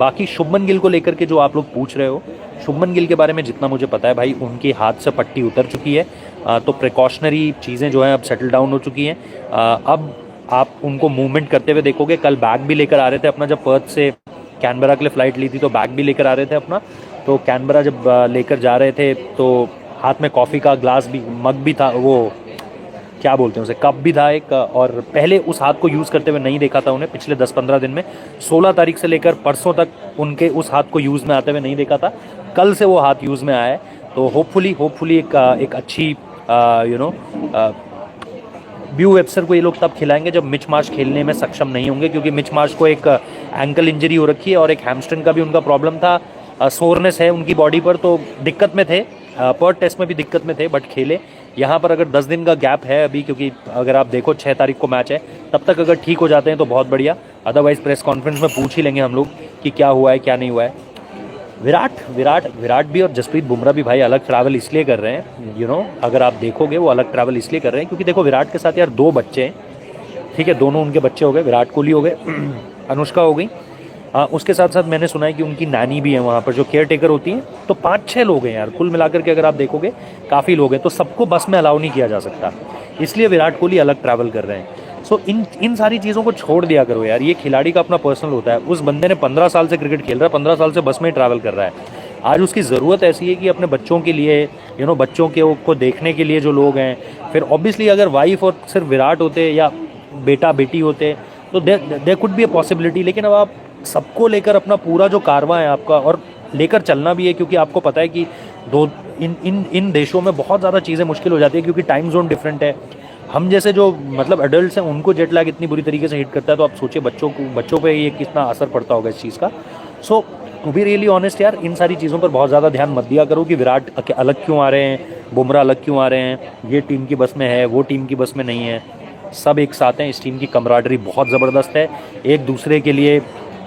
बाकी शुभमन गिल को लेकर के जो आप लोग पूछ रहे हो, शुभमन गिल के बारे में जितना मुझे पता है भाई, उनके हाथ से पट्टी उतर चुकी है। तो प्रिकॉशनरी चीज़ें जो हैं अब सेटल डाउन हो चुकी हैं। अब आप उनको मूवमेंट करते हुए देखोगे। कल बैग भी लेकर आ रहे थे अपना, जब पर्थ से कैनबरा के लिए फ़्लाइट ली थी तो बैग भी लेकर आ रहे थे अपना। तो कैनबरा जब लेकर जा रहे थे तो हाथ में कॉफ़ी का ग्लास भी, मग भी था, वो क्या बोलते हैं उसे, कप भी था एक। और पहले उस हाथ को यूज़ करते हुए नहीं देखा था उन्हें पिछले 10-15 दिन में। 16 तारीख से लेकर परसों तक उनके उस हाथ को यूज़ में आते हुए नहीं देखा था। कल से वो हाथ यूज़ में आया है। तो होपफुली एक अच्छी ब्यू वेब्स्टर को ये लोग तब खिलाएंगे जब मिच मार्श खेलने में सक्षम नहीं होंगे, क्योंकि मिच मार्श को एक एंकल इंजरी हो रखी है और एक हैमस्ट्रिंग का भी उनका प्रॉब्लम था। सोरनेस है उनकी बॉडी पर, तो दिक्कत में थे। पर्थ टेस्ट में भी दिक्कत में थे, बट खेले। यहाँ पर अगर 10 दिन का गैप है अभी, क्योंकि अगर आप देखो 6 तारीख को मैच है, तब तक अगर ठीक हो जाते हैं तो बहुत बढ़िया। अदरवाइज़ प्रेस कॉन्फ्रेंस में पूछ ही लेंगे हम लोग कि क्या हुआ है क्या नहीं हुआ है। विराट भी और जसप्रीत बुमराह भी भाई अलग ट्रैवल इसलिए कर रहे हैं, अगर आप देखोगे वो अलग ट्रैवल इसलिए कर रहे हैं क्योंकि देखो विराट के साथ यार 2 बच्चे हैं, ठीक है, दोनों उनके बच्चे हो गए, विराट कोहली हो गए, अनुष्का हो गई। उसके साथ साथ मैंने सुना है कि उनकी नानी भी है वहाँ पर जो केयर टेकर होती हैं। तो 5-6 लोग हैं यार कुल मिलाकर के, अगर आप देखोगे काफ़ी लोग हैं। तो सबको बस में अलाउ नहीं किया जा सकता, इसलिए विराट कोहली अलग ट्रैवल कर रहे हैं। सो इन सारी चीज़ों को छोड़ दिया करो यार। ये खिलाड़ी का अपना पर्सनल होता है। उस बंदे ने 15 साल से क्रिकेट खेल रहा है, 15 साल से बस में ट्रैवल कर रहा है। आज उसकी ज़रूरत ऐसी है कि अपने बच्चों के लिए, बच्चों के को देखने के लिए जो लोग हैं, फिर ऑब्वियसली अगर वाइफ और सिर्फ विराट होते या बेटा बेटी होते तो there could be a possibility. लेकिन अब आप सबको लेकर अपना पूरा जो कारवां है आपका, और लेकर चलना भी है, क्योंकि आपको पता है कि इन देशों में बहुत ज़्यादा चीज़ें मुश्किल हो जाती है क्योंकि टाइम जोन डिफरेंट है। हम जैसे जो मतलब एडल्ट्स हैं उनको जेट लैग इतनी बुरी तरीके से हिट करता है, तो आप सोचिए बच्चों पे ये कितना असर पड़ता होगा इस चीज़ का। सो टू बी रियली ऑनेस्ट यार, इन सारी चीज़ों पर बहुत ज़्यादा ध्यान मत दिया करो कि विराट अलग क्यों आ रहे हैं, बुमराह अलग क्यों आ रहे हैं, ये टीम की बस में है, वो टीम की बस में नहीं है। सब एक साथ हैं। इस टीम की कमराडरी बहुत ज़बरदस्त है। एक दूसरे के लिए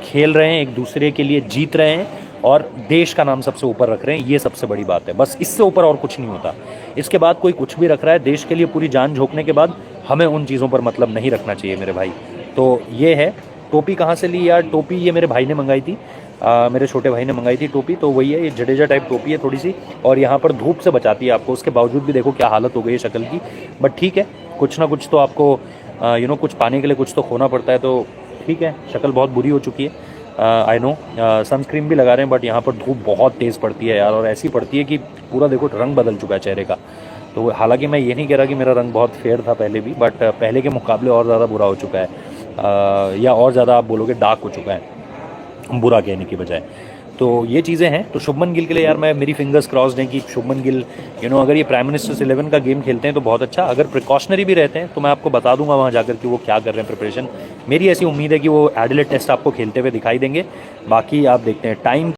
खेल रहे हैं, एक दूसरे के लिए जीत रहे हैं और देश का नाम सबसे ऊपर रख रहे हैं। ये सबसे बड़ी बात है, बस इससे ऊपर और कुछ नहीं होता। इसके बाद कोई कुछ भी रख रहा है, देश के लिए पूरी जान झोंकने के बाद हमें उन चीज़ों पर मतलब नहीं रखना चाहिए मेरे भाई। तो ये है। टोपी कहाँ से ली यार? टोपी ये मेरे भाई ने मंगाई थी, मेरे छोटे भाई ने मंगाई थी टोपी। तो वही है, ये जडेजा टाइप टोपी है थोड़ी सी, और यहाँ पर धूप से बचाती है आपको। उसके बावजूद भी देखो क्या हालत हो गई है शक्ल की, बट ठीक है, कुछ ना कुछ तो आपको कुछ पाने के लिए कुछ तो खोना पड़ता है। तो ठीक है, शक्ल बहुत बुरी हो चुकी है, आई नो। सनस्क्रीन भी लगा रहे हैं, बट यहाँ पर धूप बहुत तेज़ पड़ती है यार, और ऐसी पड़ती है कि पूरा देखो रंग बदल चुका है चेहरे का। तो हालांकि मैं ये नहीं कह रहा कि मेरा रंग बहुत फेयर था पहले भी, बट पहले के मुकाबले और ज़्यादा बुरा हो चुका है, या और ज़्यादा आप बोलोगे डार्क हो चुका है, बुरा कहने की बजाय। तो ये चीज़ें हैं। तो शुभमन गिल के लिए यार मेरी फिंगर्स क्रॉस्ड हैं कि शुभमन गिल अगर ये प्राइम मिनिस्टर्स 11 का गेम खेलते हैं तो बहुत अच्छा। अगर प्रिकॉशनरी भी रहते हैं तो मैं आपको बता दूंगा वहाँ जाकर कि वो क्या कर रहे हैं प्रिपरेशन। मेरी ऐसी उम्मीद है कि वो एडिलेड टेस्ट आपको खेलते हुए दिखाई देंगे। बाकी आप देखते हैं टाइम